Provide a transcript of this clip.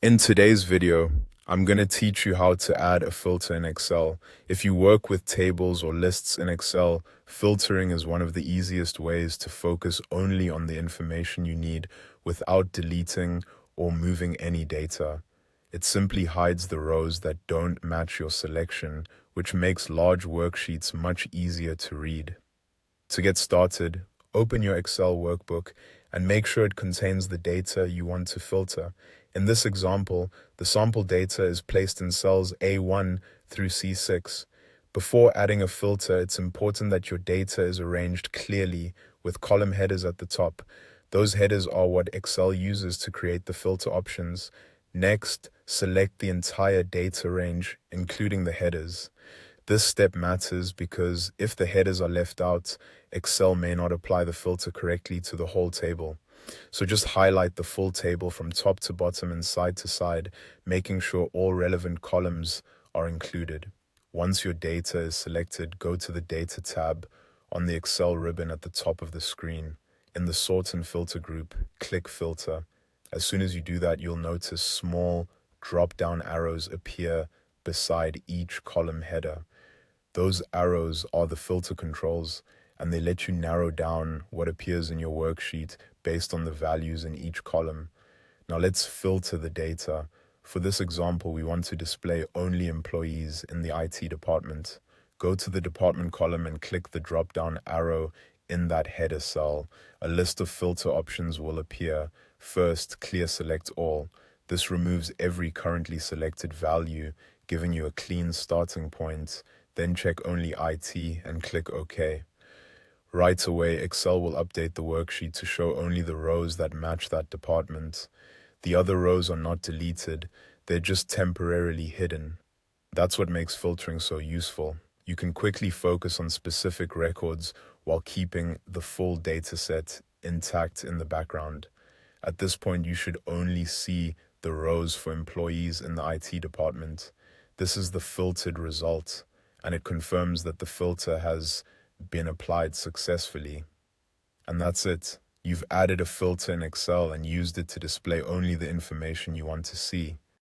In today's video, I'm going to teach you how to add a filter in Excel. If you work with tables or lists in Excel, filtering is one of the easiest ways to focus only on the information you need without deleting or moving any data. It simply hides the rows that don't match your selection, which makes large worksheets much easier to read. To get started, open your Excel workbook and make sure it contains the data you want to filter. In this example, the sample data is placed in cells A1 through C6. Before adding a filter, it's important that your data is arranged clearly with column headers at the top. Those headers are what Excel uses to create the filter options. Next, select the entire data range, including the headers. This step matters because if the headers are left out, Excel may not apply the filter correctly to the whole table. So just highlight the full table from top to bottom and side to side, making sure all relevant columns are included. Once your data is selected, go to the Data tab on the Excel ribbon at the top of the screen. In the Sort and Filter group, click Filter. As soon as you do that, you'll notice small drop-down arrows appear beside each column header. Those arrows are the filter controls, and they let you narrow down what appears in your worksheet based on the values in each column. Now let's filter the data. For this example, we want to display only employees in the IT department. Go to the department column and click the drop-down arrow in that header cell. A list of filter options will appear. First, clear select all. This removes every currently selected value, giving you a clean starting point. Then check only IT and click OK. Right away, Excel will update the worksheet to show only the rows that match that department. The other rows are not deleted, they're just temporarily hidden. That's what makes filtering so useful. You can quickly focus on specific records while keeping the full data set intact in the background. At this point, you should only see the rows for employees in the IT department. This is the filtered result, and it confirms that the filter has been applied successfully. And that's it. You've added a filter in Excel and used it to display only the information you want to see.